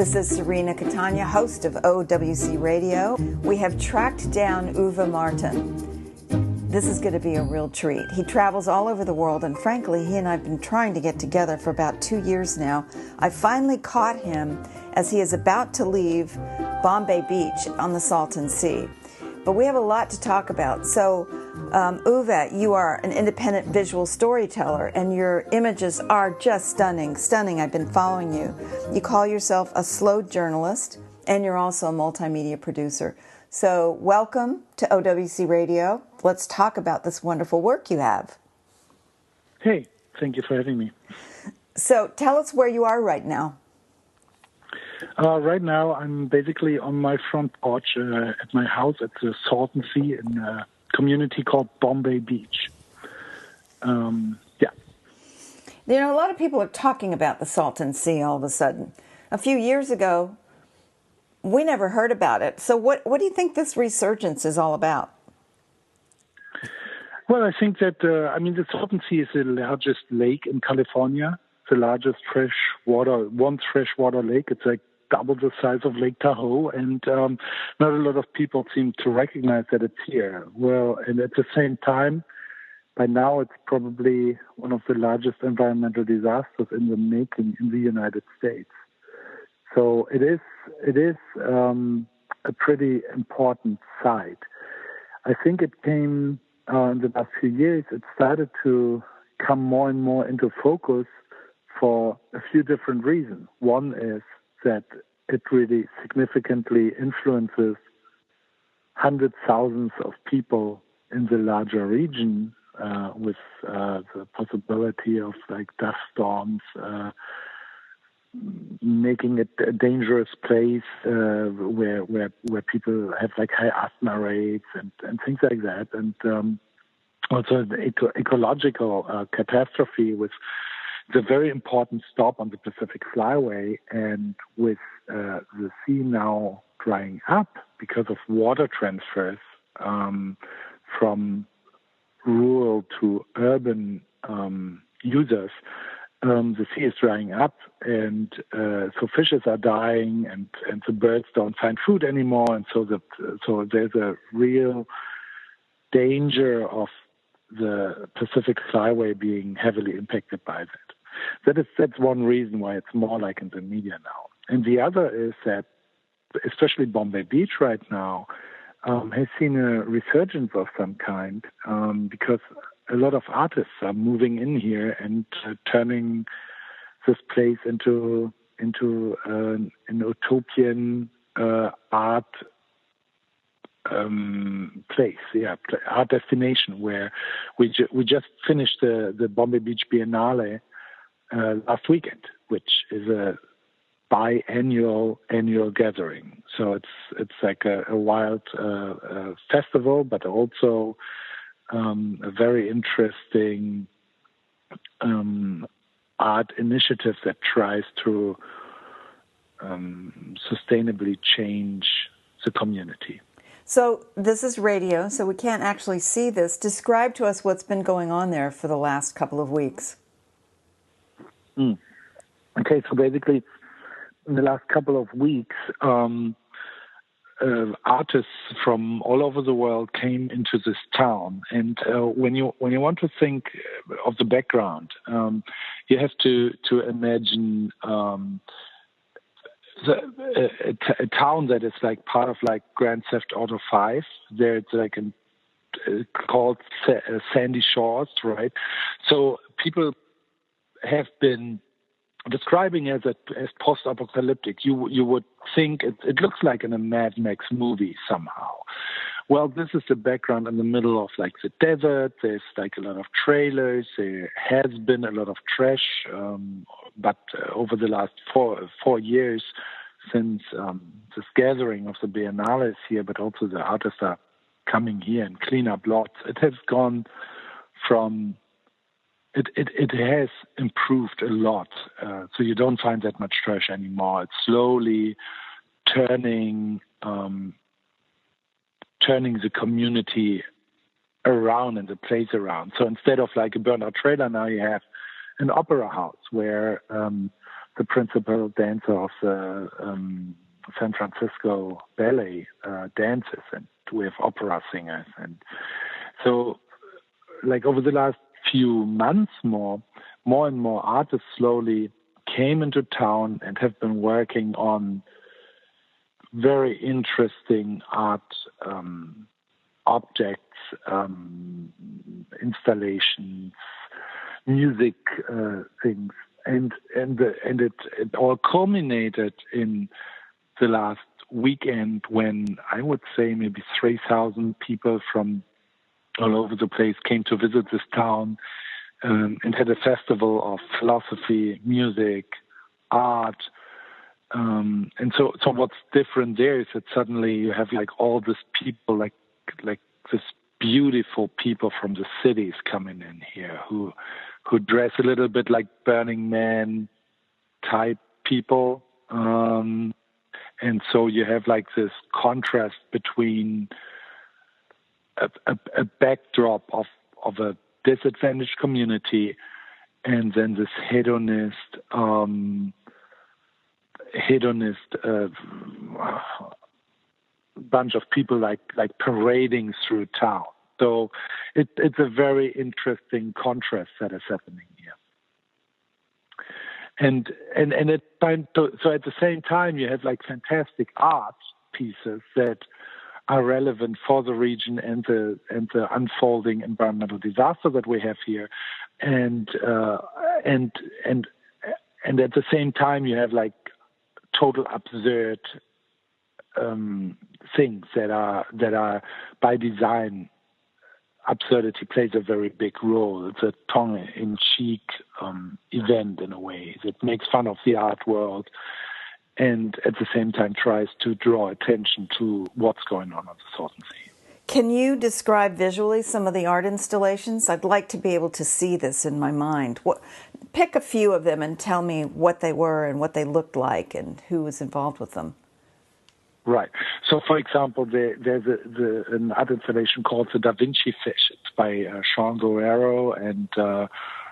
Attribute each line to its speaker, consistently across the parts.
Speaker 1: This is Cirina Catania, host of OWC RADiO. We have tracked down Uwe Martin. This is going to be a real treat. He travels all over the world, and frankly, he and I have been trying to get together for about 2 years now. I finally caught him as he is about to leave Bombay Beach on the Salton Sea. But we have a lot to talk about. So, Uwe, you are an independent visual storyteller, and your images are just stunning. Stunning. I've been following you. You call yourself a slow journalist, and you're also a multimedia producer. So, welcome to OWC RADiO. Let's talk about this wonderful work you have.
Speaker 2: Hey, thank you for having me.
Speaker 1: So, tell us where you are right now.
Speaker 2: Right now, I'm basically on my front porch at my house at the Salton Sea in a community called Bombay Beach. Yeah.
Speaker 1: You know, a lot of people are talking about the Salton Sea all of a sudden. A few years ago, we never heard about it. So what do you think this resurgence is all about?
Speaker 2: Well, I think that, the Salton Sea is the largest lake in California, the largest freshwater lake. It's like double the size of Lake Tahoe, and not a lot of people seem to recognize that it's here. Well, and at the same time, by now it's probably one of the largest environmental disasters in the making in the United States. So it is a pretty important site. I think it came in the last few years. It started to come more and more into focus for a few different reasons. One is that it really significantly influences hundreds, thousands of people in the larger region with the possibility of like dust storms, making it a dangerous place where people have like high asthma rates and things like that, and also the ecological catastrophe with the very important stop on the Pacific Flyway, and with the sea now drying up because of water transfers from rural to urban users. The sea is drying up, and so fishes are dying, and the birds don't find food anymore, and so there's a real danger of the Pacific Flyway being heavily impacted by that. That's one reason why it's more like in the media now. And the other is that, especially Bombay Beach right now, has seen a resurgence of some kind because a lot of artists are moving in here and turning this place into an utopian art place, art destination, where we just finished the Bombay Beach Biennale last weekend, which is a biannual gathering. So it's like a wild festival, but also a very interesting art initiative that tries to sustainably change the community.
Speaker 1: So this is radio, so we can't actually see this. Describe to us what's been going on there for the last couple of weeks.
Speaker 2: Okay, so basically, in the last couple of weeks, artists from all over the world came into this town, and when you want to think of the background, you have to imagine a town that is like part of like Grand Theft Auto 5. There's like called Sandy Shores, right? So people have been describing it as post-apocalyptic. You would think it looks like in a Mad Max movie somehow. Well, this is the background in the middle of like the desert. There's like a lot of trailers. There has been a lot of trash, but over the last four years, since this gathering of the Biennale is here, but also the artists are coming here and clean up lots, it has gone from It has improved a lot, so you don't find that much trash anymore. It's slowly turning the community around and the place around. So instead of like a burnt-out trailer, now you have an opera house where the principal dancer of the San Francisco ballet dances, and we have opera singers. And so, like over the last few months, more and more artists slowly came into town and have been working on very interesting art objects, installations, music things, and it all culminated in the last weekend when I would say maybe 3,000 people from all over the place came to visit this town and had a festival of philosophy, music, art. And so what's different there is that suddenly you have like all these people, like this beautiful people from the cities coming in here who dress a little bit like Burning Man type people. And so you have like this contrast between a backdrop of a disadvantaged community and then this hedonist bunch of people like parading through town. So it's a very interesting contrast that is happening here. And so at the same time you have like fantastic art pieces that are relevant for the region and the unfolding environmental disaster that we have here, and at the same time you have like total absurd things that are by design. Absurdity plays a very big role. It's a tongue-in-cheek event in a way that makes fun of the art world and at the same time tries to draw attention to what's going on the Salton Sea.
Speaker 1: Can you describe visually some of the art installations? I'd like to be able to see this in my mind. Pick a few of them and tell me what they were and what they looked like and who was involved with them.
Speaker 2: Right. So, for example, there's an art installation called the Da Vinci Fish. It's by Sean Guerrero and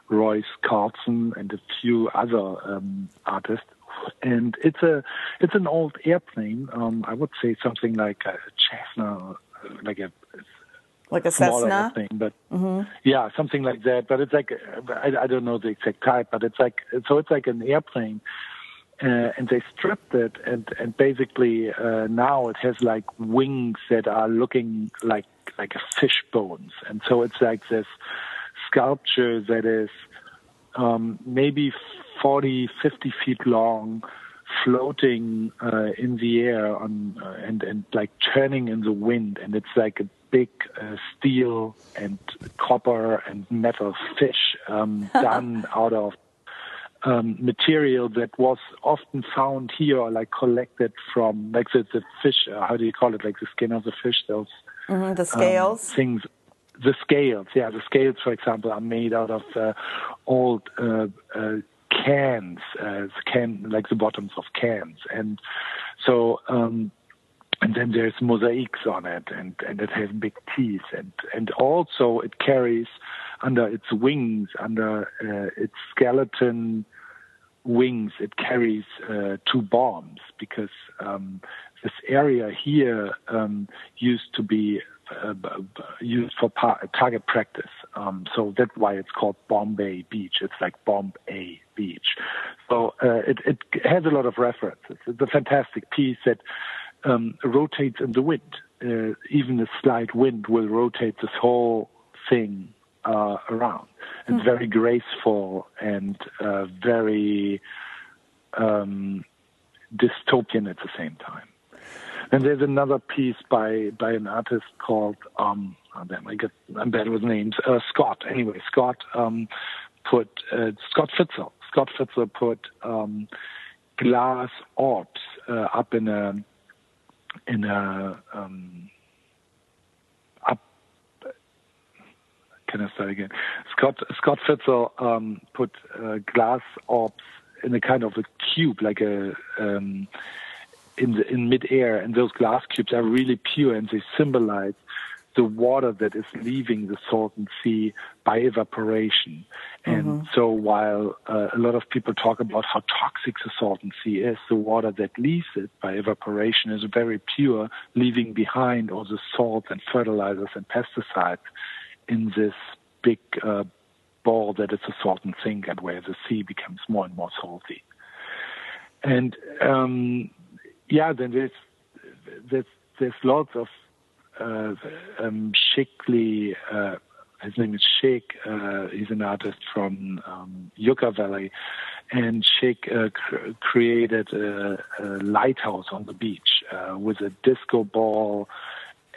Speaker 2: Royce Carlson and a few other artists. And it's an old airplane. I would say something like a Cessna, like a smaller
Speaker 1: Cessna
Speaker 2: thing, but yeah, something like that. But it's like I don't know the exact type, but it's like an airplane. And they stripped it, and basically now it has like wings that are looking like a fish bones, and so it's like this sculpture that is maybe 40, 50 feet long, floating in the air and like turning in the wind, and it's like a big steel and copper and metal fish done out of material that was often found here or like collected from like the fish, how do you call it, like the skin of the fish, those
Speaker 1: the scales
Speaker 2: things. The scales, yeah, the scales, for example, are made out of old cans, like the bottoms of cans, and so and then there's mosaics on it, and it has big teeth, and also it carries under its wings, under its skeleton wings, it carries 2 bombs, because this area here used to be used for target practice. So that's why it's called Bombay Beach. It's like Bomb A Beach. So it has a lot of references. It's a fantastic piece that rotates in the wind. Even a slight wind will rotate this whole thing around. It's very graceful and very dystopian at the same time. And there's another piece by an artist called I'm bad with names. Scott. Anyway, Scott put Scott Fitzel. Scott Fitzel put glass orbs up in a Can I start again? Scott Fitzel put glass orbs in a kind of a cube, like in midair, and those glass cubes are really pure, and they symbolize the water that is leaving the Salton Sea by evaporation. And so while a lot of people talk about how toxic the Salton Sea is, the water that leaves it by evaporation is very pure, leaving behind all the salt and fertilizers and pesticides in this big ball that is the Salton sink, and where the sea becomes more and more salty. And then there's lots of Shickley. His name is Schick. He's an artist from Yucca Valley, and Schick created a lighthouse on the beach with a disco ball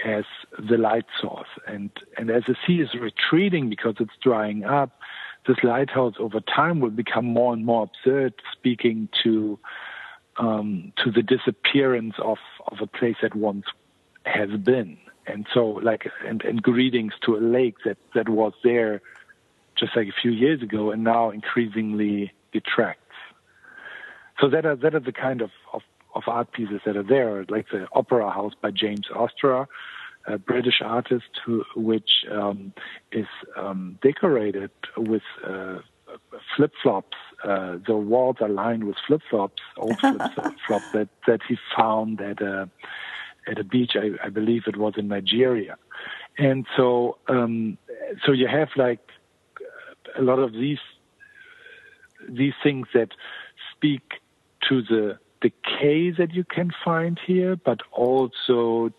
Speaker 2: as the light source. And as the sea is retreating because it's drying up, this lighthouse over time will become more and more absurd, speaking to the disappearance of a place that once has been. And so, and greetings to a lake that was there just like a few years ago and now increasingly detracts. So that are the kind of art pieces that are there, like the Opera House by James Ostra, a British artist which is decorated with flip-flops. The walls are lined with flip-flops, old flip-flops that he found at a beach. I believe it was in Nigeria. And so you have like a lot of these things that speak to the decay that you can find here, but also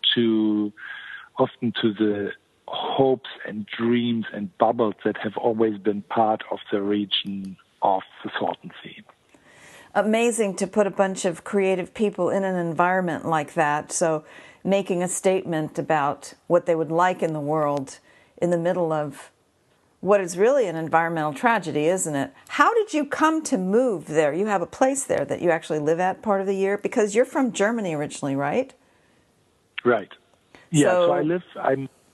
Speaker 2: often to the hopes and dreams and bubbles that have always been part of the region of the Salton Sea.
Speaker 1: Amazing to put a bunch of creative people in an environment like that. So making a statement about what they would like in the world in the middle of what is really an environmental tragedy, isn't it? How did you come to move there? You have a place there that you actually live at part of the year, because you're from Germany originally, right?
Speaker 2: Right. Yeah, so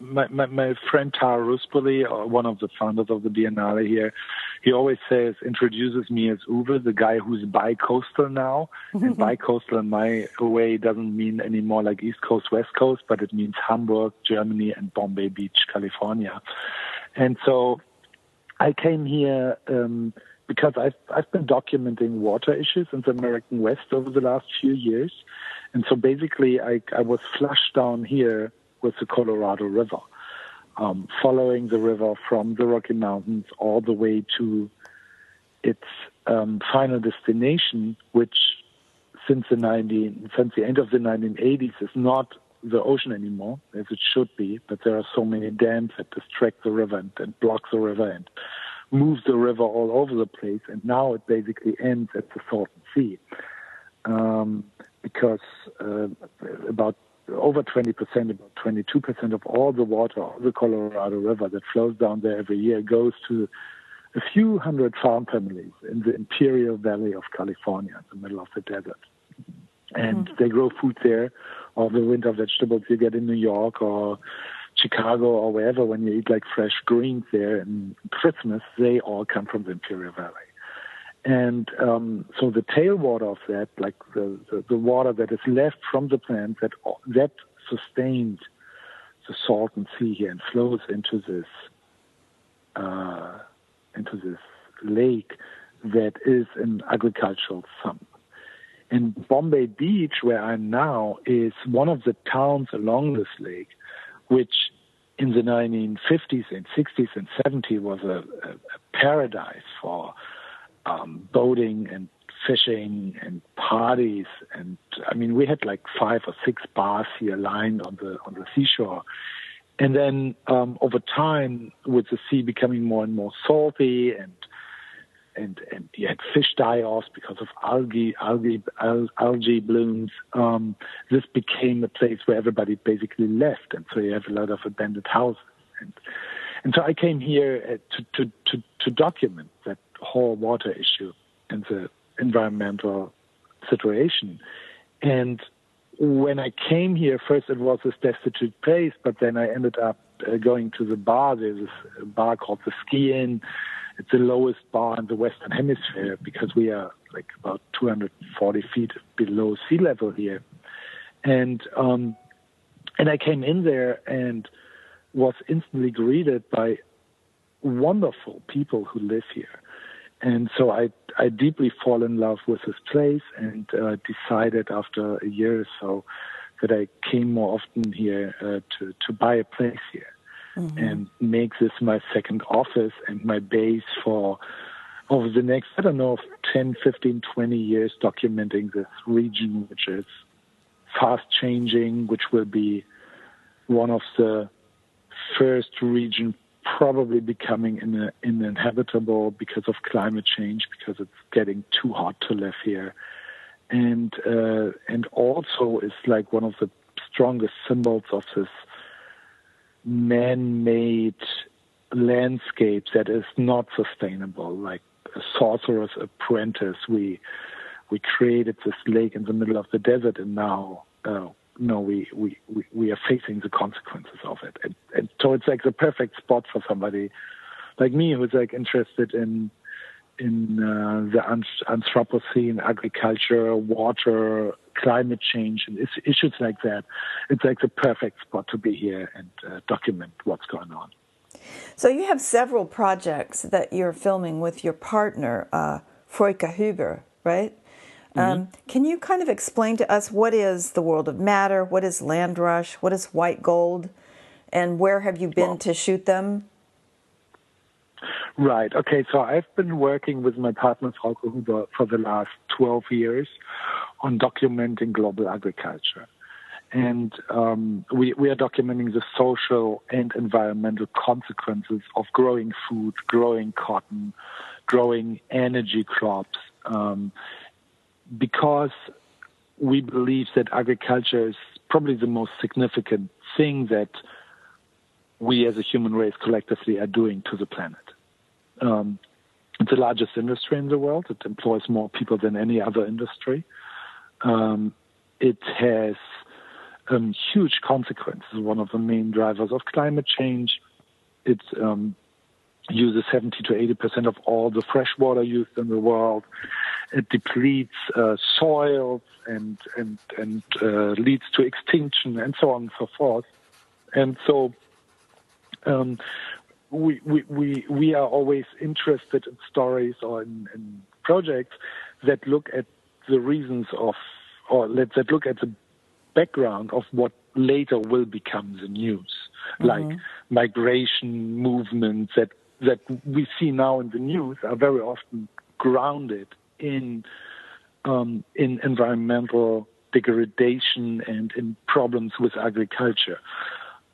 Speaker 2: my friend Tara Ruspoli, one of the founders of the Biennale here, he always introduces me as Uwe, the guy who's bi-coastal now. And bi-coastal in my way doesn't mean anymore like East Coast, West Coast, but it means Hamburg, Germany, and Bombay Beach, California. And so I came here because I've been documenting water issues in the American West over the last few years. And so basically I was flushed down here with the Colorado River, following the river from the Rocky Mountains all the way to its final destination, which since the end of the 1980s is not the ocean anymore, as it should be, but there are so many dams that distract the river and block the river and move the river all over the place, and now it basically ends at the Salton Sea. Because about over 20%, about 22% of all the water of the Colorado River that flows down there every year goes to a few hundred farm families in the Imperial Valley of California, in the middle of the desert. And they grow food there, all the winter vegetables you get in New York or Chicago or wherever when you eat like fresh greens there in Christmas, they all come from the Imperial Valley. And so the tailwater of that, like the water that is left from the plant that sustains the Salton Sea here and flows into this lake that is an agricultural sump. And Bombay Beach, where I'm now, is one of the towns along this lake, which in the 1950s and 60s and 70s was a paradise for boating and fishing and parties. And I mean, we had like 5 or 6 bars here lined on the seashore. And then over time, with the sea becoming more and more salty and you had fish die-offs because of algae blooms, this became a place where everybody basically left. And so you have a lot of abandoned houses. And so I came here to document that whole water issue and the environmental situation. And when I came here, first it was this destitute place, but then I ended up going to the bar. There's this bar called the Ski Inn. It's the lowest bar in the Western Hemisphere because we are like about 240 feet below sea level here. And I came in there and was instantly greeted by wonderful people who live here. And so I deeply fall in love with this place and decided after a year or so that I came more often here to buy a place here and make this my second office and my base for over the next, 10, 15, 20 years documenting this region, which is fast changing, which will be one of the first region probably becoming uninhabitable because of climate change, because it's getting too hot to live here. And also is like one of the strongest symbols of this man-made landscape that is not sustainable. Like a sorcerer's apprentice, we created this lake in the middle of the desert, and now we are facing the consequences of it. And so it's like the perfect spot for somebody like me who's like interested in the Anthropocene, agriculture, water, climate change, and issues like that. It's like the perfect spot to be here and document what's going on.
Speaker 1: So you have several projects that you're filming with your partner, Freuke Huber, right? Can you kind of explain to us what is the World of Matter, what is Land Rush, what is White Gold, and where have you been to shoot them?
Speaker 2: Right. Okay. So I've been working with my partner, Frauke Huber, for the last 12 years on documenting global agriculture. And we are documenting the social and environmental consequences of growing food, growing cotton, growing energy crops, because we believe that agriculture is probably the most significant thing that we as a human race collectively are doing to the planet. It's the largest industry in the world. It employs more people than any other industry. It has huge consequences. One of the main drivers of climate change. It uses 70 to 80% of all the fresh water used in the world. It depletes soils and leads to extinction and so on and so forth. And so we are always interested in stories or in projects that look at the reasons of, or that look at the background of what later will become the news, like migration movements that we see now in the news are very often grounded in environmental degradation and in problems with agriculture.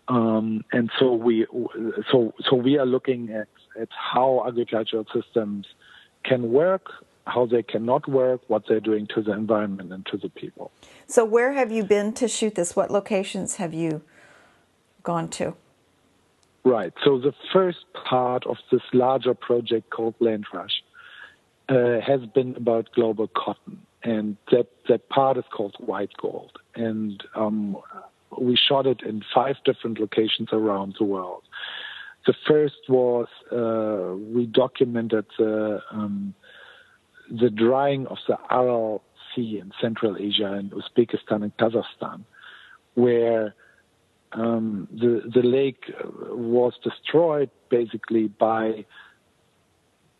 Speaker 2: And so we are looking at how agricultural systems can work, how they cannot work, what they're doing to the environment and to the people.
Speaker 1: So where have you been to shoot this? What locations have you gone to?
Speaker 2: Right. So the first part of this larger project called Land Rush has been about global cotton, and that part is called White Gold. And we shot it in 5 different locations around the world. The first was we documented the drying of the Aral Sea in Central Asia and Uzbekistan and Kazakhstan, where the lake was destroyed basically by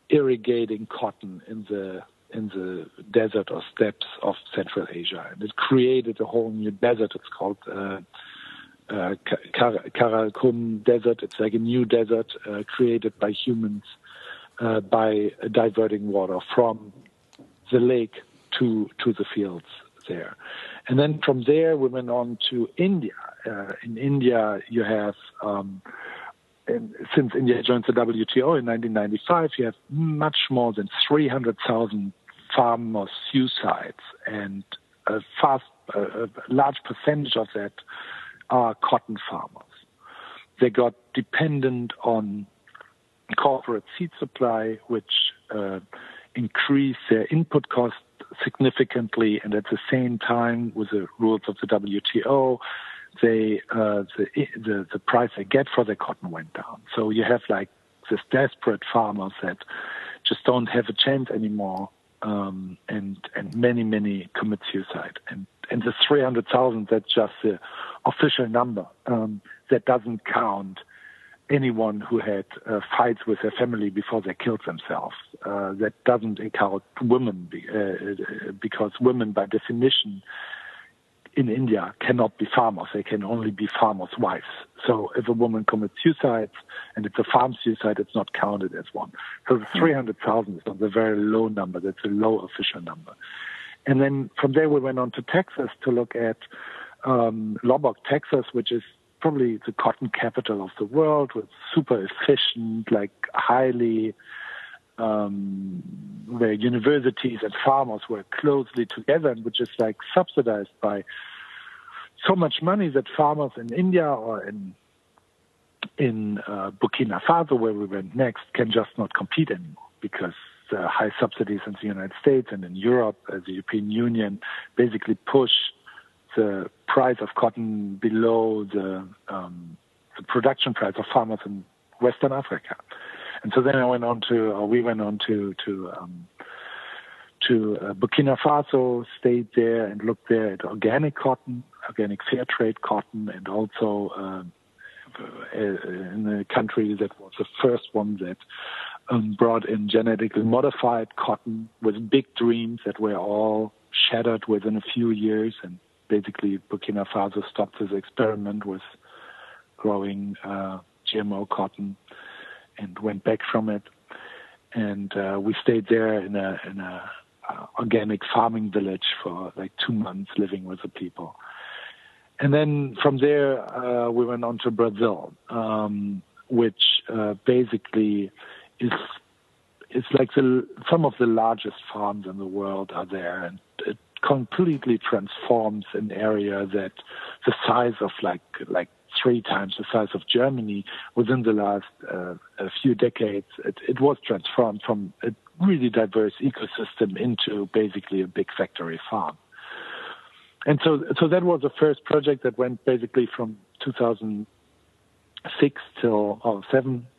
Speaker 2: irrigating cotton in the desert or steppes of Central Asia, and it created a whole new desert. It's called Karakum Desert. It's like a new desert created by humans by diverting water from the lake to the fields there. And then from there, we went on to India. In India, you have, since India joined the WTO in 1995, you have much more than 300,000 farmer suicides, and a large percentage of that are cotton farmers. They got dependent on corporate seed supply, which increased their input costs significantly, and at the same time, with the rules of the WTO, the price they get for their cotton went down. So you have like this desperate farmers that just don't have a chance anymore, and many commit suicide. And the 300,000, that's just the official number. That doesn't count anyone who had fights with their family before they killed themselves. That doesn't count women, because women, by definition, in India cannot be farmers. They can only be farmers' wives. So if a woman commits suicide and it's a farm suicide, it's not counted as one. So the 300,000 is not a very low number. That's a low official number. And then from there we went on to Texas to look at Lubbock, Texas, which is probably the cotton capital of the world, with super efficient, like highly, where universities and farmers work closely together, and which is like subsidized by so much money that farmers in India or in Burkina Faso, where we went next, can just not compete anymore, because the high subsidies in the United States and in Europe, the European Union, basically push the price of cotton below the production price of farmers in Western Africa. And so then we went on to Burkina Faso, stayed there and looked there at organic cotton, organic fair trade cotton, and also in a country that was the first one that brought in genetically modified cotton with big dreams that were all shattered within a few years. And basically Burkina Faso stopped this experiment with growing GMO cotton and went back from it. And we stayed there in a organic farming village for like 2 months, living with the people. And then from there we went on to Brazil, which basically is like some of the largest farms in the world are there, and it completely transforms an area that the size of like 3 times the size of Germany within the last a few decades. It was transformed from a really diverse ecosystem into basically a big factory farm. And so that was the first project that went basically from 2006 till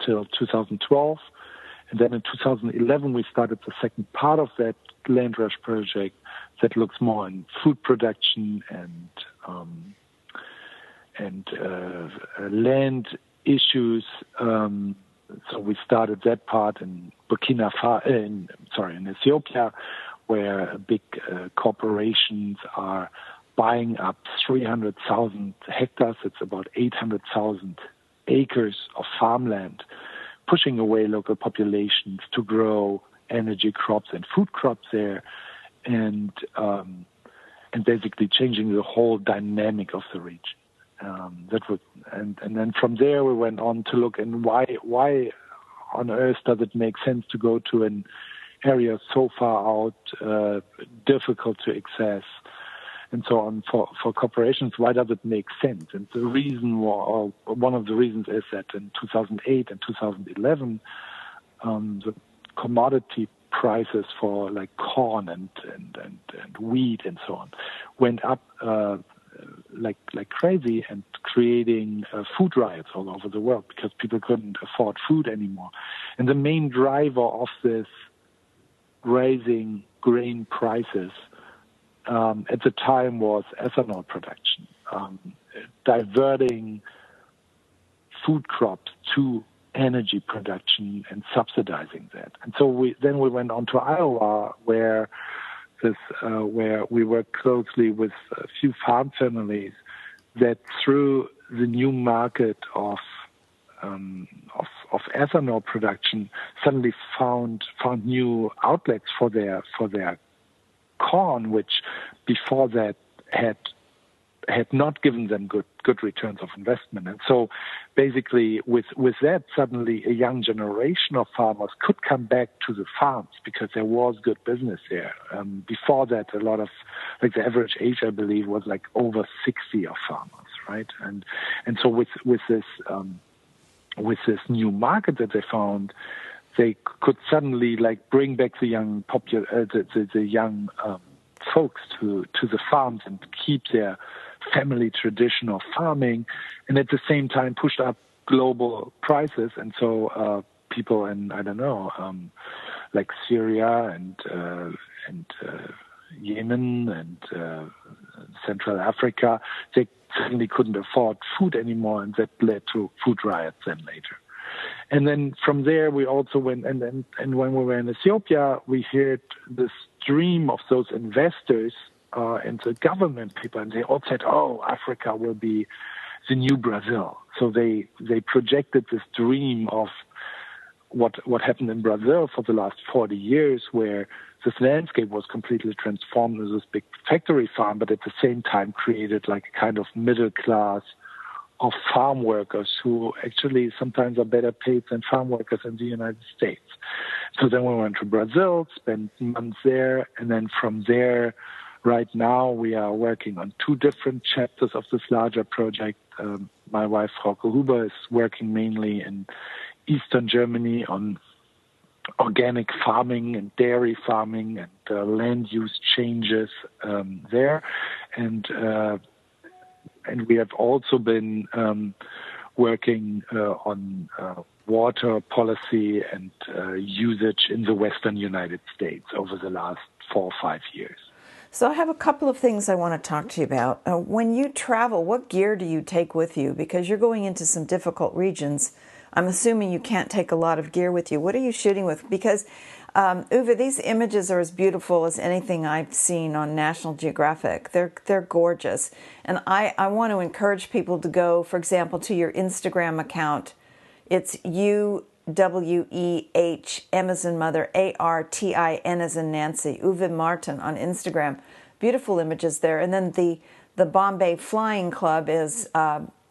Speaker 2: 2012. And then in 2011, we started the second part of that land rush project that looks more in food production and land issues. So we started that part in in Ethiopia, where big corporations are buying up 300,000 hectares. It's about 800,000 acres of farmland, pushing away local populations to grow energy crops and food crops there, and basically changing the whole dynamic of the region. And then from there we went on to look and why on earth does it make sense to go to an area so far out, difficult to access, and so on for corporations. Why does it make sense? And the reason, or one of the reasons, is that in 2008 and 2011, the commodity prices for like corn and wheat and so on went up like crazy, and creating food riots all over the world because people couldn't afford food anymore. And the main driver of this raising grain prices at the time was ethanol production, diverting food crops to energy production and subsidizing that. And so we went on to Iowa, where we worked closely with a few farm families that, through the new market of ethanol production, suddenly found new outlets for their corn, which before that had not given them good returns of investment. And so basically with that, suddenly a young generation of farmers could come back to the farms because there was good business there. Before that, a lot of, like, the average age, I believe, was like over 60 of farmers, right? And so with this new market that they found, they could suddenly like bring back the young the young folks to the farms and keep their family tradition of farming, and at the same time pushed up global prices. And so people in, I don't know, like Syria and Yemen and Central Africa, they suddenly couldn't afford food anymore, and that led to food riots then later. And then from there, we also went, and when we were in Ethiopia, we heard this dream of those investors and the government people, and they all said, "Oh, Africa will be the new Brazil." So they projected this dream of what happened in Brazil for the last 40 years, where this landscape was completely transformed as this big factory farm, but at the same time created like a kind of middle class of farm workers who actually sometimes are better paid than farm workers in the United States. So then we went to Brazil, spent months there, and then from there, right now, we are working on 2 different chapters of this larger project. My wife, Frau Huber, is working mainly in Eastern Germany on organic farming and dairy farming and land use changes there. And we have also been working on water policy and usage in the Western United States over the last 4 or 5 years.
Speaker 1: So I have a couple of things I want to talk to you about. When you travel, what gear do you take with you? Because you're going into some difficult regions. I'm assuming you can't take a lot of gear with you. What are you shooting with? Because, Uwe, these images are as beautiful as anything I've seen on National Geographic. They're gorgeous. And I want to encourage people to go, for example, to your Instagram account. It's UWEH, M as in mother, ARTIN as in Nancy, Uwe Martin on Instagram. Beautiful images there. And then the Bombay Flying Club is...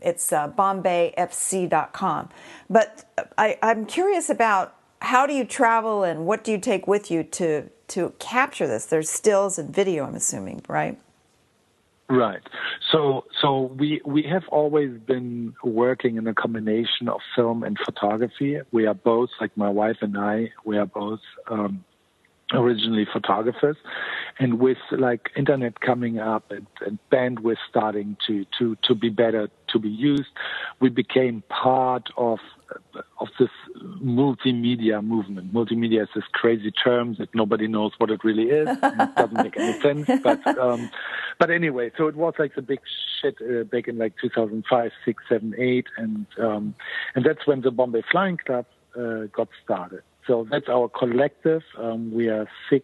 Speaker 1: it's bombayfc.com. But I'm curious about how do you travel and what do you take with you to capture this? There's stills and video, I'm assuming, right?
Speaker 2: Right. So we have always been working in a combination of film and photography. We are both, like my wife and I, we are both originally photographers, and with like internet coming up and bandwidth starting to be better to be used, we became part of this multimedia movement. Multimedia is this crazy term that nobody knows what it really is. And it doesn't make any sense, but anyway, so it was like the big shit back in like 2005, 6, 7, 8, and that's when the Bombay Flying Club got started. So that's our collective. We are 6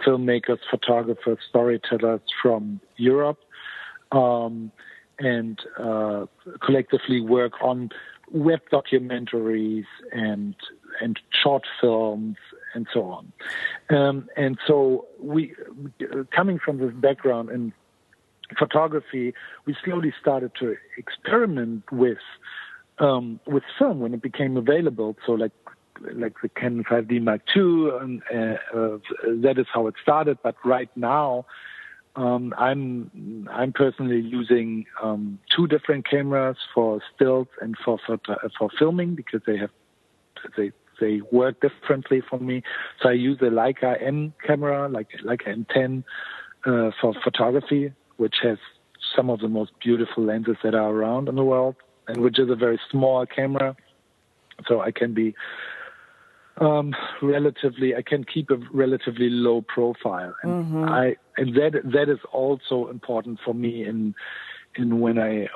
Speaker 2: filmmakers, photographers, storytellers from Europe, and collectively work on web documentaries and short films and so on. And so we, coming from this background in photography, we slowly started to experiment with film when it became available. So like the Canon 5D Mark II, and that is how it started. But right now, I'm personally using 2 different cameras for stills and for filming, because they work differently for me. So I use a Leica M camera, like Leica M10, for photography, which has some of the most beautiful lenses that are around in the world, and which is a very small camera. So I can be I can keep a relatively low profile, and that is also important for me in when I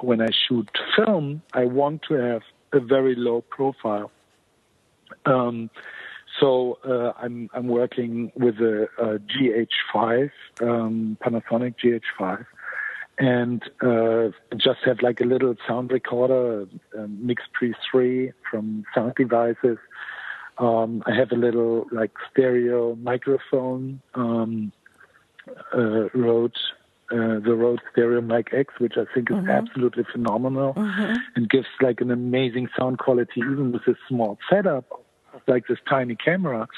Speaker 2: shoot film. I want to have a very low profile. So I'm working with a GH5, Panasonic GH5, and just have like a little sound recorder, Mix Pre 3 from Sound Devices. I have a little like stereo microphone, the Rode Stereo Mic X, which I think is absolutely phenomenal, and gives like an amazing sound quality even with this small setup, like this tiny camera.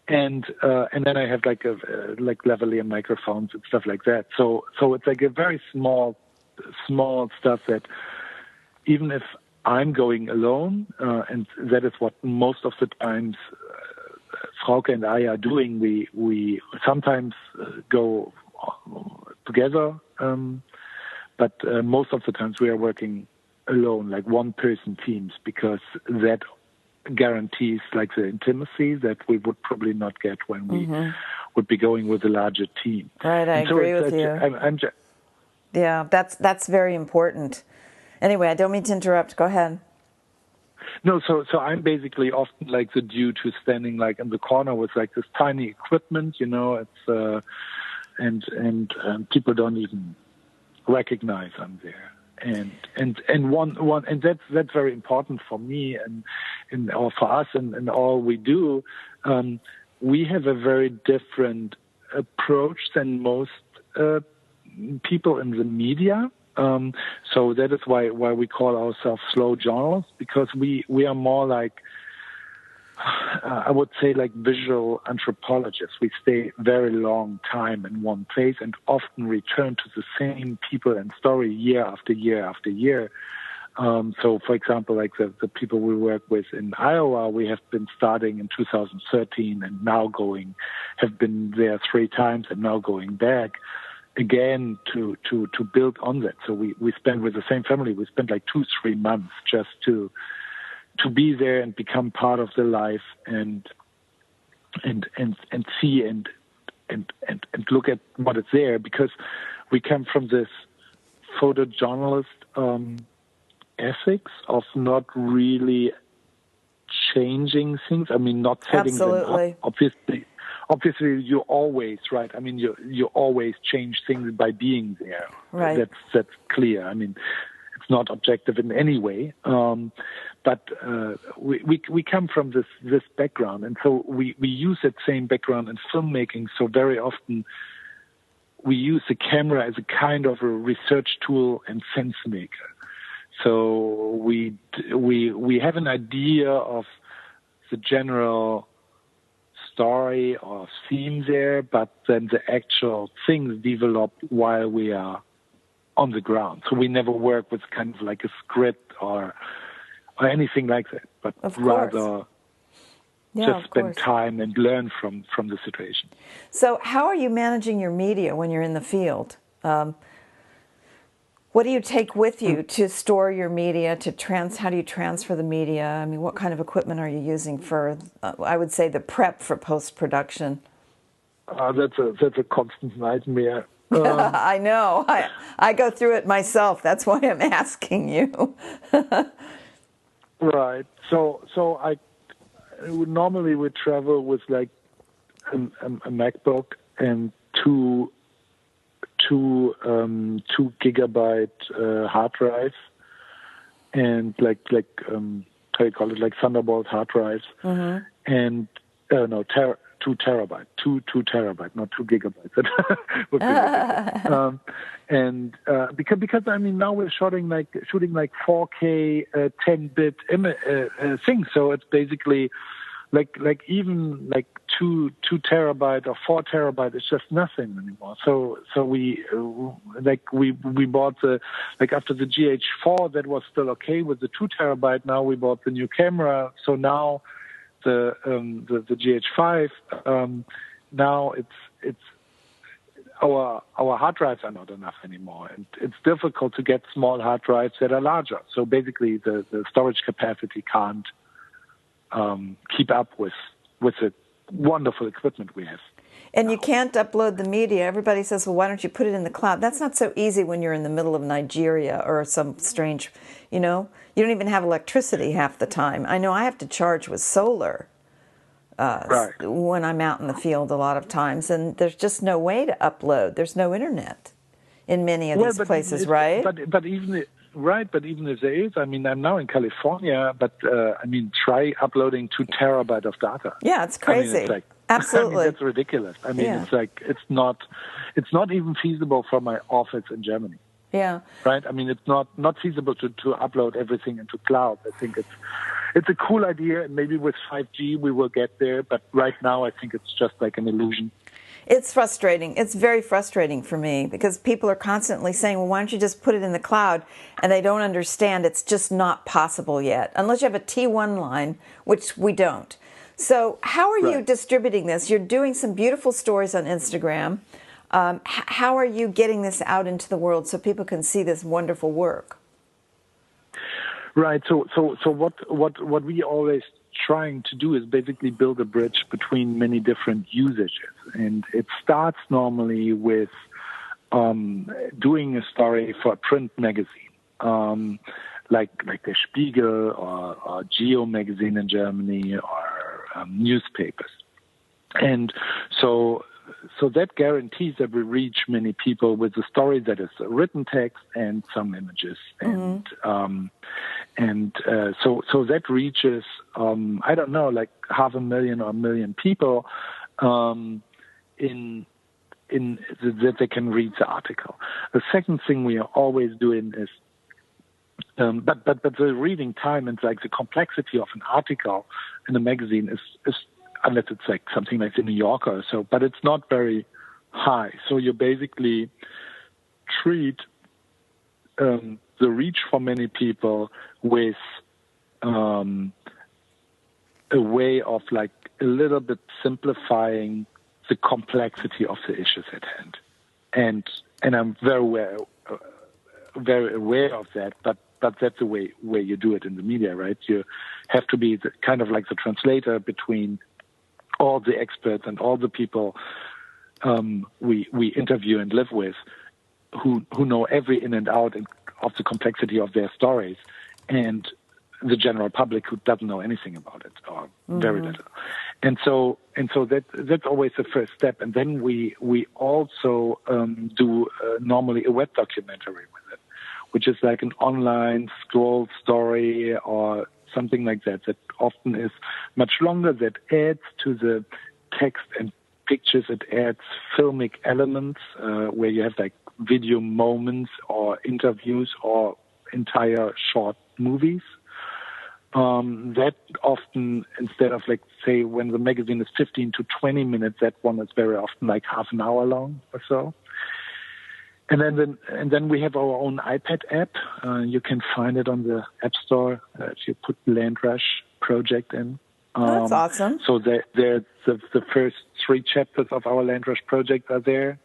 Speaker 2: And then I have like lavalier microphones and stuff like that. So it's like a very small stuff that even if I'm going alone, and that is what most of the times Frauke and I are doing. We sometimes go together, but most of the times we are working alone, like one-person teams, because that guarantees like the intimacy that we would probably not get when would be going with a larger team.
Speaker 1: Right, I agree with you. Yeah, that's very important. Anyway, I don't mean to interrupt. Go ahead.
Speaker 2: No, so I'm basically often like the dude who's standing like in the corner with like this tiny equipment, it's and people don't even recognize I'm there. And one and that's very important for me and or for us and all we do. We have a very different approach than most people in the media. So that is why we call ourselves slow journalists, because we are more like, I would say, like visual anthropologists. We stay very long time in one place and often return to the same people and story year after year after year. So, for example, like the people we work with in Iowa, we have been starting in 2013 and now have been there 3 times and now going back again to build on that. So we spend with the same family, we spend like 2-3 months just to be there and become part of the life and see and look at what is there, because we come from this photojournalist ethics of not really changing things. I mean, not setting them up. Obviously, you always, right? I mean, you always change things by being there.
Speaker 1: Right.
Speaker 2: That's clear. I mean, it's not objective in any way. But we come from this background, and so we use that same background in filmmaking. So very often we use the camera as a kind of a research tool and sense maker. So we have an idea of the general story or theme there, but then the actual things develop while we are on the ground. So we never work with kind of like a script or anything like that, but rather just spend time and learn from the situation.
Speaker 1: So how are you managing your media when you're in the field? What do you take with you to store your media, how do you transfer the media? I mean, what kind of equipment are you using for, I would say, the prep for post-production?
Speaker 2: That's a constant nightmare.
Speaker 1: I know. I go through it myself. That's why I'm asking you.
Speaker 2: Right. So I normally would travel with like a MacBook and two 2 gigabyte hard drives and like how you call it, like Thunderbolt hard drives, and 2 terabyte, 2 terabyte, not 2 gigabytes. That would be ridiculous. And because I mean now we're shooting like 4K 10-bit things, so it's basically like even like 2 terabyte or 4 terabyte is just nothing anymore. So we bought after the GH4 that was still okay with the 2 terabyte. Now we bought the new camera. So now the GH5 now it's our hard drives are not enough anymore, and it's difficult to get small hard drives that are larger. So basically the storage capacity can't keep up with the wonderful equipment we have.
Speaker 1: And you can't upload the media. Everybody says, well, why don't you put it in the cloud? That's not so easy when you're in the middle of Nigeria or some strange, you don't even have electricity half the time. I know I have to charge with solar when I'm out in the field a lot of times, and there's just no way to upload. There's no internet in many of these places, right?
Speaker 2: But even if there is, I mean, I'm now in California, but try uploading 2 terabyte of data.
Speaker 1: Yeah, it's crazy.
Speaker 2: I mean,
Speaker 1: absolutely,
Speaker 2: that's ridiculous. I mean, it's not even feasible for my office in Germany.
Speaker 1: Yeah.
Speaker 2: Right. I mean, it's not feasible to upload everything into cloud. I think it's a cool idea, and maybe with 5G we will get there. But right now, I think it's just like an illusion.
Speaker 1: It's frustrating. It's very frustrating for me because people are constantly saying, well, why don't you just put it in the cloud? And they don't understand it's just not possible yet, unless you have a T1 line, which we don't. So how are you distributing this? You're doing some beautiful stories on Instagram. How are you getting this out into the world so people can see this wonderful work?
Speaker 2: Right. So what we always trying to do is basically build a bridge between many different usages. And it starts normally with doing a story for a print magazine, like the Spiegel or Geo magazine in Germany or newspapers. And so that guarantees that we reach many people with a story that is a written text and some images. Mm-hmm. So that reaches, I don't know, like 500,000 or 1 million people in that they can read the article. The second thing we are always doing is, but the reading time and like the complexity of an article in a magazine is unless it's like something like the New Yorker or so, but it's not very high. So you basically treat the reach for many people with a way of like a little bit simplifying the complexity of the issues at hand. And I'm very aware of that, but that's the way you do it in the media, right? You have to be kind of like the translator between all the experts and all the people we interview and live with, who know every in and out of the complexity of their stories, and the general public who doesn't know anything about it or very little. And so that's always the first step. And then we also do normally a web documentary with it, which is like an online scroll story or something like that often is much longer, that adds to the text and pictures. It adds filmic elements where you have like video moments or interviews or entire short movies. That often, instead of like, say, when the magazine is 15 to 20 minutes, that one is very often like half an hour long or so. And then we have our own iPad app. You can find it on the App Store if you put LandRush project in.
Speaker 1: That's awesome.
Speaker 2: So the first 3 chapters of our LandRush project are there.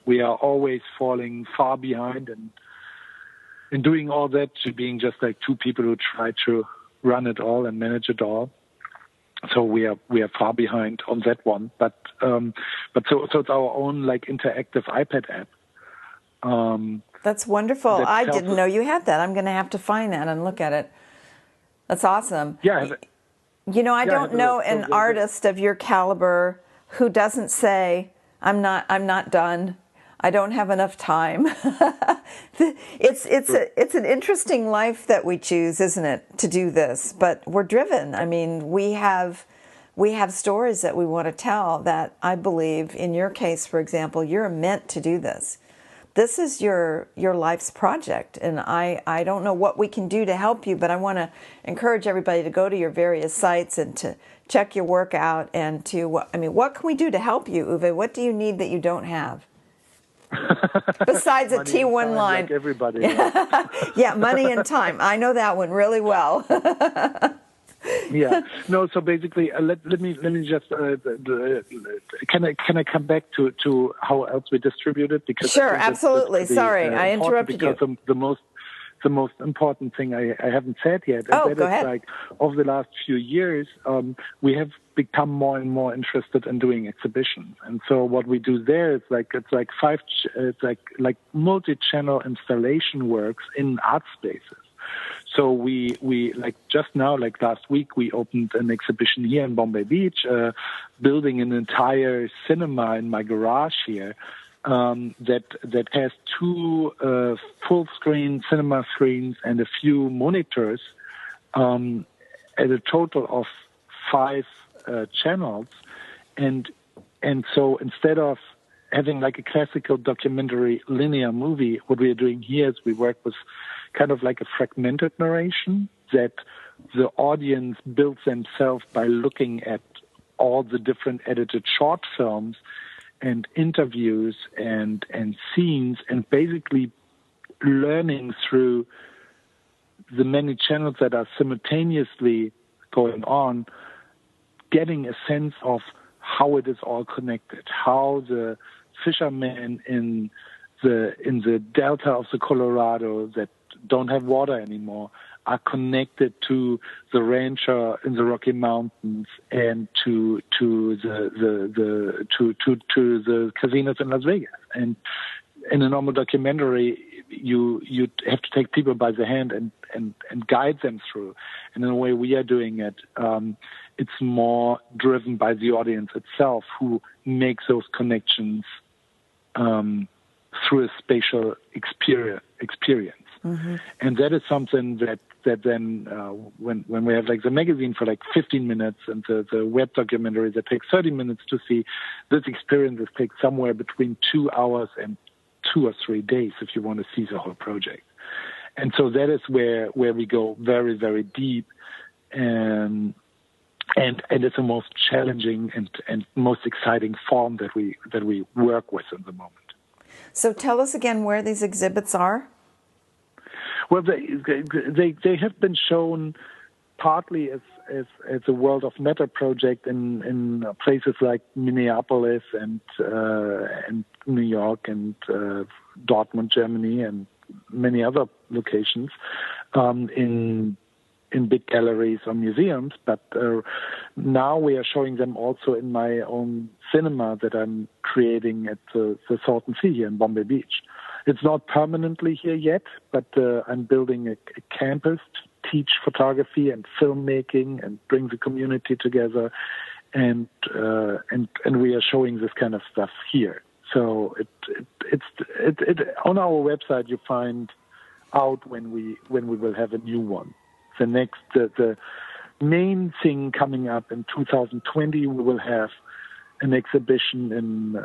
Speaker 2: We are always falling far behind in doing all that, to being just like 2 people who try to run it all and manage it all. So we are far behind on that one. But so it's our own like interactive iPad app.
Speaker 1: That's wonderful. I didn't know you had that. I'm going to have to find that and look at it. That's awesome.
Speaker 2: Yeah.
Speaker 1: I don't know an artist of your caliber who doesn't say, I'm not done. I don't have enough time. It's an interesting life that we choose, isn't it, to do this? But we're driven. I mean, we have stories that we want to tell that I believe, in your case, for example, you're meant to do this. This is your life's project, and I don't know what we can do to help you, but I want to encourage everybody to go to your various sites and to check your work out and what can we do to help you, Uwe? What do you need that you don't have? Besides a T1 line.
Speaker 2: Like everybody.
Speaker 1: Yeah, money and time. I know that one really well.
Speaker 2: Yeah. No. So basically, let me just can I come back to how else we distribute it? Because
Speaker 1: sure, absolutely. Sorry, I interrupted you.
Speaker 2: Because the most important thing I haven't said yet.
Speaker 1: Oh,
Speaker 2: and
Speaker 1: go
Speaker 2: that
Speaker 1: ahead.
Speaker 2: Is like over the last few years, we have become more and more interested in doing exhibitions. And so what we do there is it's like multi-channel installation works in art spaces. So we like just now, like last week, we opened an exhibition here in Bombay Beach, building an entire cinema in my garage here. That has 2 full-screen cinema screens and a few monitors, at a total of 5 channels, and so instead of having like a classical documentary linear movie, what we are doing here is we work with kind of like a fragmented narration that the audience builds themselves by looking at all the different edited short films and interviews and scenes, and basically learning through the many channels that are simultaneously going on, getting a sense of how it is all connected, how the fishermen in the delta of the Colorado that don't have water anymore are connected to the rancher in the Rocky Mountains and to the casinos in Las Vegas. And in a normal documentary, you have to take people by the hand and guide them through. And in the way we are doing it, it's more driven by the audience itself, who makes those connections through a spatial experience. Mm-hmm. And that is something that then when we have like the magazine for like 15 minutes and the web documentary that takes 30 minutes to see, this experiences take somewhere between 2 hours and 2 or 3 days if you want to see the whole project. And so that is where we go very, very deep, and it's the most challenging and most exciting form that we work with at the moment.
Speaker 1: So tell us again where these exhibits are.
Speaker 2: Well, they have been shown partly as a World of Matter project in places like Minneapolis and New York and Dortmund, Germany, and many other locations in big galleries or museums. But now we are showing them also in my own cinema that I'm creating at the Salton Sea here in Bombay Beach. It's not permanently here yet, but I'm building a campus to teach photography and filmmaking and bring the community together, and we are showing this kind of stuff here. So it on our website you find out when we will have a new one. The main thing coming up in 2020, we will have an exhibition in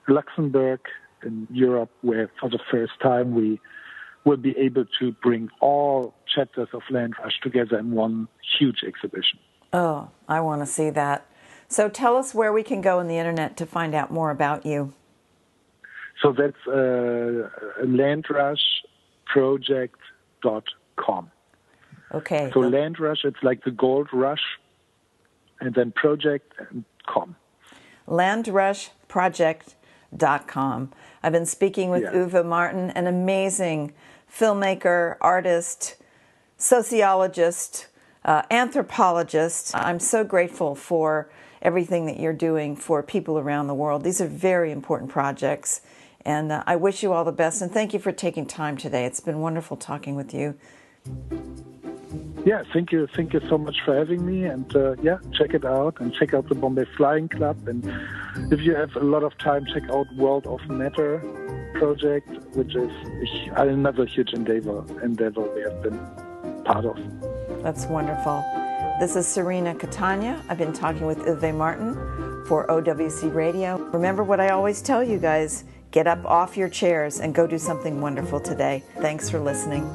Speaker 2: Luxembourg, in Europe, where for the first time we will be able to bring all chapters of Land Rush together in one huge exhibition.
Speaker 1: Oh, I want to see that. So tell us where we can go on the internet to find out more about you.
Speaker 2: So that's landrushproject.com.
Speaker 1: Okay.
Speaker 2: So Land Rush, it's like the gold rush, and then project and com.
Speaker 1: landrushproject.com. I've been speaking with Uwe Martin, an amazing filmmaker, artist, sociologist, anthropologist. I'm so grateful for everything that you're doing for people around the world. These are very important projects, and I wish you all the best, and thank you for taking time today. It's been wonderful talking with you.
Speaker 2: Yeah, thank you so much for having me, and check it out, and check out the Bombay Flying Club, and if you have a lot of time, check out World of Matter project, which is another huge endeavor we have been part of.
Speaker 1: That's wonderful. This is Cirina Catania. I've been talking with Uwe Martin for OWC Radio. Remember what I always tell you guys, get up off your chairs and go do something wonderful today. Thanks for listening.